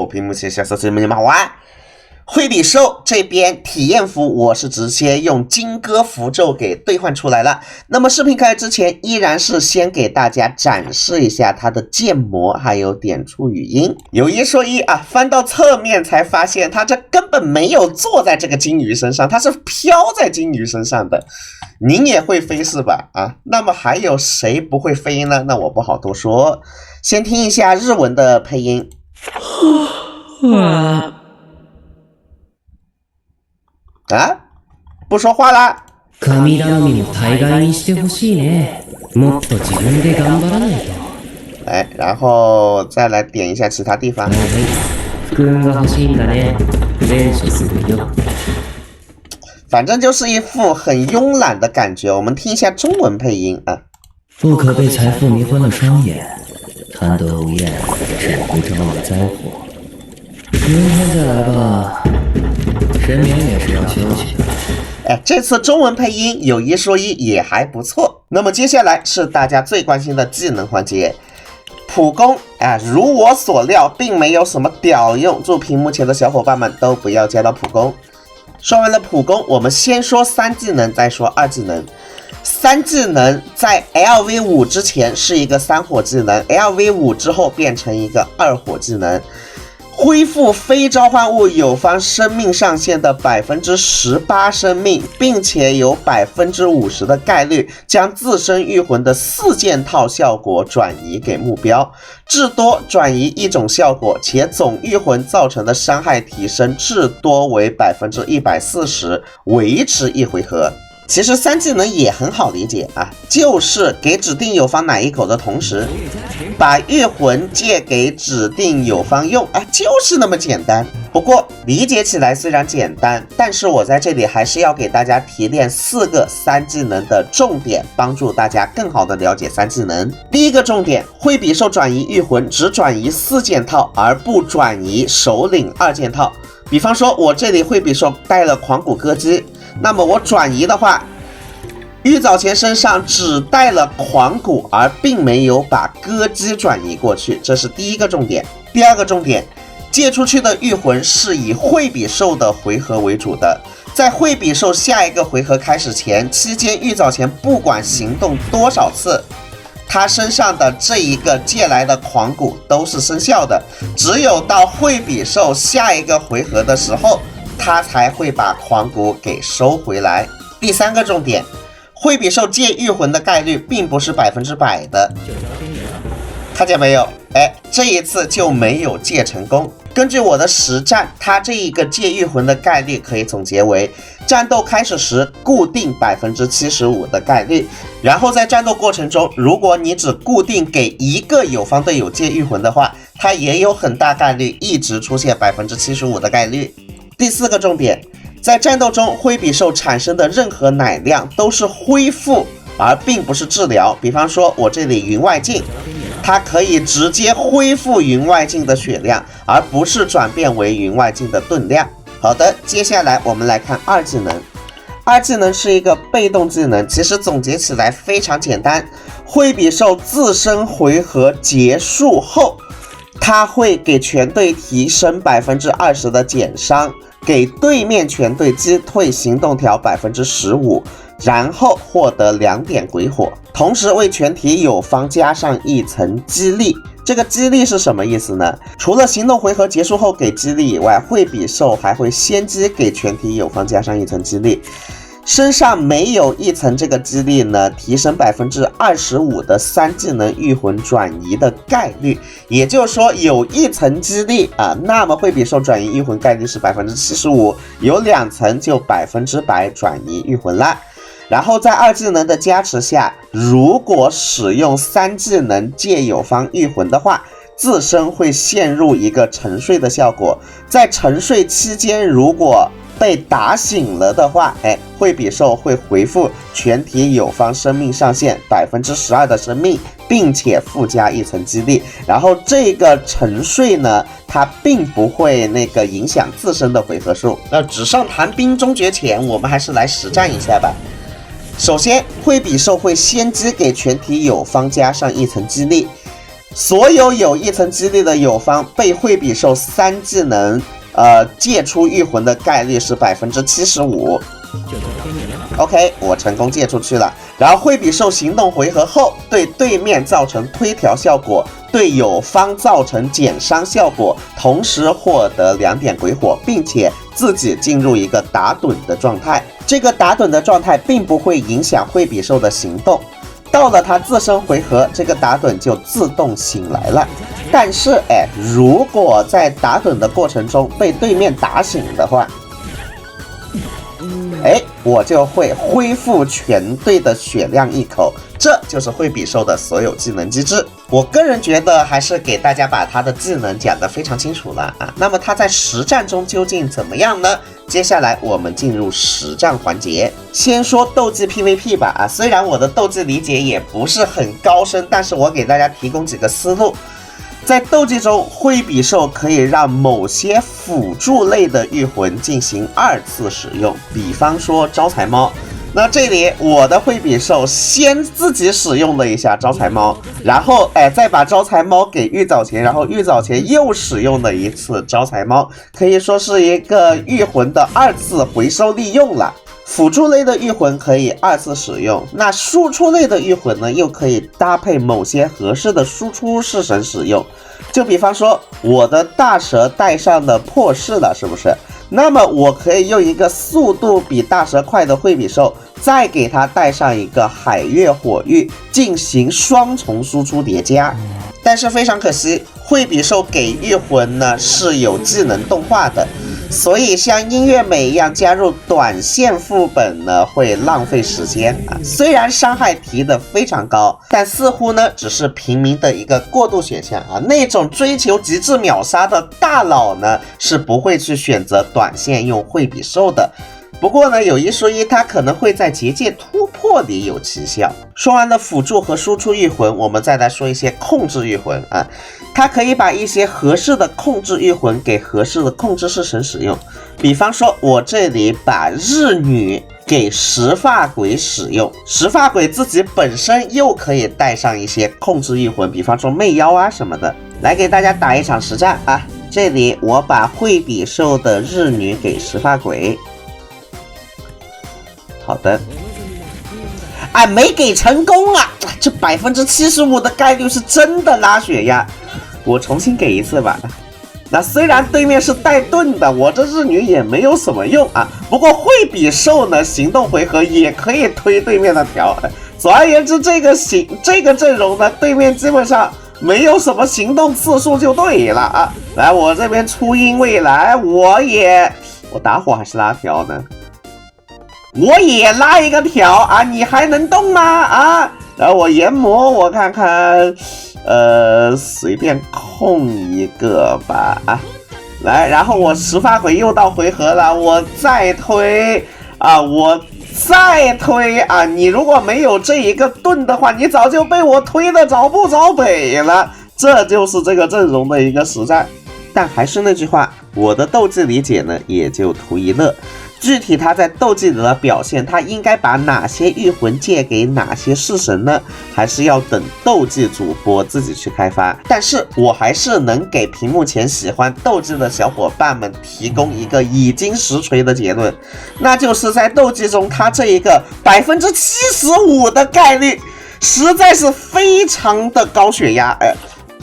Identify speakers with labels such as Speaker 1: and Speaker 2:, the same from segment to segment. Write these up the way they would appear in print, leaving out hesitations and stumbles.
Speaker 1: 屏幕前小手指们你们好玩。惠比寿这边体验服我是直接用金戈符咒给兑换出来了。那么视频开始之前，依然是先给大家展示一下它的建模还有点触语音。有一说一啊，翻到侧面才发现它这根本没有坐在这个金鱼身上，它是飘在金鱼身上的。您也会飞是吧？啊，那么还有谁不会飞呢？那我不好多说，先听一下日文的配音。啊，不说话啦。
Speaker 2: 神頼みも大概にしてほしいね。もっと自分で頑張らないと。
Speaker 1: 哎，然后再来点一下其他地方。
Speaker 2: 福運が欲しいんだね。練習するよ。
Speaker 1: 反正就是一副很慵懒的感觉。我们听一下中文配音啊。
Speaker 2: 不可被财富迷昏了双眼，贪得无厌，只顾招惹灾祸。明天再来吧。神明也是要休息的。
Speaker 1: 哎，这次中文配音有一说一也还不错。那么接下来是大家最关心的技能环节，普攻。哎，如我所料，并没有什么屌用，祝屏幕前的小伙伴们都不要加到普攻。说完了普攻，我们先说三技能，再说二技能。三技能在 LV5 之前是一个3火技能， LV5 之后变成一个2火技能。恢复非召唤物友方生命上限的 18% 生命，并且有 50% 的概率将自身御魂的4件套效果转移给目标，至多转移一种效果，且总御魂造成的伤害提升至多为 140%， 维持1回合。其实三技能也很好理解啊，就是给指定友方奶一口的同时，把御魂借给指定友方用啊，就是那么简单。不过理解起来虽然简单，但是我在这里还是要给大家提炼4个三技能的重点，帮助大家更好的了解三技能。第一个重点，惠比寿转移御魂只转移4件套，而不转移首领2件套。比方说我这里惠比寿带了狂骨歌姬，那么我转移的话，玉藻前身上只带了狂骨，而并没有把歌姬转移过去，这是第一个重点。第二个重点，借出去的御魂是以惠比寿的回合为主的，在惠比寿下一个回合开始前期间，玉藻前不管行动多少次，他身上的这一个借来的狂骨都是生效的，只有到惠比寿下一个回合的时候，他才会把狂骨给收回来。第三个重点，惠比寿借御魂的概率并不是100%的，看见没有？哎，这一次就没有借成功。根据我的实战，他这一个借御魂的概率可以总结为战斗开始时固定 75% 的概率，然后在战斗过程中，如果你只固定给一个友方队友借御魂的话，它也有很大概率一直出现 75% 的概率。第四个重点，在战斗中惠比寿产生的任何奶量都是恢复，而并不是治疗。比方说我这里云外镜，它可以直接恢复云外镜的血量，而不是转变为云外镜的盾量。好的，接下来我们来看二技能。二技能是一个被动技能，其实总结起来非常简单。惠比寿自身回合结束后，它会给全队提升 20% 的减伤，给对面全队击退行动条 15%， 然后获得2点鬼火，同时为全体友方加上1层激励。这个激励是什么意思呢？除了行动回合结束后给激励以外，惠比寿还会先机给全体友方加上1层激励。身上没有1层这个激励呢，提升 25% 的3技能御魂转移的概率，也就是说有1层激励啊，那么惠比寿转移御魂概率是 75%， 有2层就100%转移御魂啦。然后在二技能的加持下，如果使用3技能借友方御魂的话，自身会陷入一个沉睡的效果，在沉睡期间如果被打醒了的话，惠比寿会回复全体友方生命上限 12% 的生命，并且附加1层激励。然后这个沉睡呢，它并不会影响自身的回合数。那纸上谈兵终结前，我们还是来实战一下吧。首先，惠比寿会先机给全体友方加上1层激励，所有有一层激励的友方被惠比寿3技能借出御魂的概率是75%。OK， 我成功借出去了。然后惠比寿行动回合后，对对面造成推调效果，对友方造成减伤效果，同时获得2点鬼火，并且自己进入一个打盹的状态。这个打盹的状态并不会影响惠比寿的行动。到了他自身回合，这个打盹就自动醒来了。但是如果在打盹的过程中被对面打醒的话，我就会恢复全队的血量1口，这就是惠比寿的所有技能机制。我个人觉得还是给大家把他的技能讲得非常清楚了啊。那么他在实战中究竟怎么样呢？接下来我们进入实战环节，先说斗技 PVP 吧啊。虽然我的斗技理解也不是很高深，但是我给大家提供几个思路。在斗技中，惠比寿可以让某些辅助类的御魂进行2次使用，比方说招财猫。那这里我的惠比寿先自己使用了一下招财猫，然后再把招财猫给玉藻前，然后玉藻前又使用了一次招财猫，可以说是一个御魂的2次回收利用了。辅助类的御魂可以2次使用，那输出类的御魂呢，又可以搭配某些合适的输出式神使用。就比方说我的大蛇带上了破势了，是不是？那么我可以用一个速度比大蛇快的惠比寿，再给它带上一个海月火玉，进行双重输出叠加。但是非常可惜，惠比寿给御魂呢是有技能动画的，所以像音乐美一样加入短线副本呢会浪费时间啊。虽然伤害提得非常高，但似乎呢只是平民的一个过渡选项啊。那种追求极致秒杀的大佬呢是不会去选择短线用惠比寿的。不过呢，有一说一，它可能会在结界突破里有奇效。说完了辅助和输出御魂，我们再来说一些控制御魂啊。它可以把一些合适的控制御魂给合适的控制式神使用。比方说，我这里把日女给石发鬼使用，石发鬼自己本身又可以带上一些控制御魂，比方说魅妖啊什么的。来给大家打一场实战啊！这里我把惠比寿的日女给石发鬼。好的，没给成功啊！这75%的概率是真的拉血压，我重新给一次吧。那虽然对面是带盾的，我这日女也没有什么用啊。不过惠比寿呢，行动回合也可以推对面的条。总而言之，这个阵容呢，对面基本上没有什么行动次数就对了啊。来，我这边初音未来，我打火还是拉条呢？我也拉一个条啊，你还能动吗？啊，然后我研磨，我看看，随便控一个吧啊，来，然后我石发鬼又到回合了，我再推啊，你如果没有这一个盾的话，你早就被我推的找不着北了。这就是这个阵容的一个实战。但还是那句话，我的斗技理解呢，也就图一乐。具体他在斗技里的表现，他应该把哪些御魂借给哪些式神呢？还是要等斗技主播自己去开发。但是我还是能给屏幕前喜欢斗技的小伙伴们提供一个已经实锤的结论，那就是在斗技中，他这一个75%的概率，实在是非常的高血压。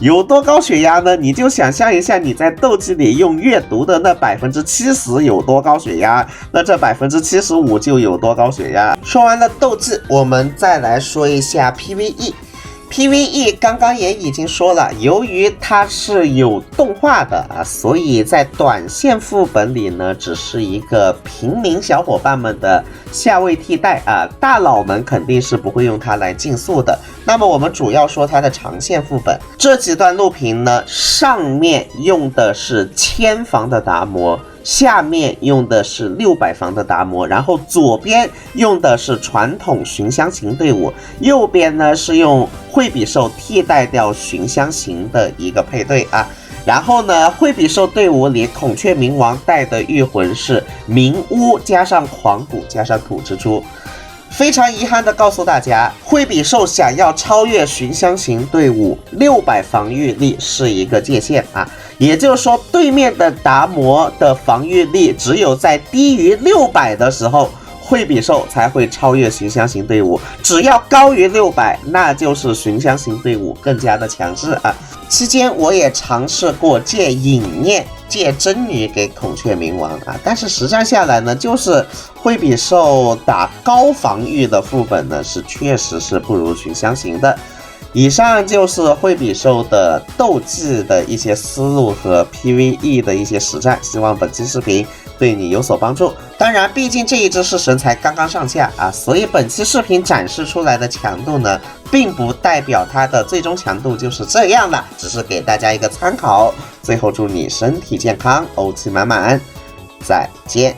Speaker 1: 有多高血压呢？你就想象一下，你在斗技里用阅读的那70%有多高血压，那这75%就有多高血压。说完了斗技，我们再来说一下 PVE。PVE 刚刚也已经说了，由于它是有动画的啊，所以在短线副本里呢，只是一个平民小伙伴们的下位替代啊，大佬们肯定是不会用它来竞速的。那么我们主要说它的长线副本，这几段录屏呢，上面用的是1000防的达摩，下面用的是600防的达摩，然后左边用的是传统寻香型队伍，右边呢是用惠比寿替代掉寻香型的一个配对啊。然后呢，惠比寿队伍里孔雀明王带的御魂是明巫加上狂骨加上土蜘蛛。非常遗憾的告诉大家，惠比寿想要超越寻香型队伍，600防御力是一个界限啊，也就是说，对面的达摩的防御力只有在低于600的时候，惠比寿才会超越寻香型队伍，只要高于600，那就是寻香型队伍更加的强势啊。期间我也尝试过借隐念、借真女给孔雀明王啊，但是实战下来呢，就是惠比寿打高防御的副本呢，确实是不如寻香型的。以上就是惠比寿的斗技的一些思路和 PVE 的一些实战，希望本期视频对你有所帮助。当然，毕竟这一只式神才刚刚上架啊，所以本期视频展示出来的强度呢，并不代表它的最终强度就是这样了，只是给大家一个参考。最后祝你身体健康，欧气满满，再见。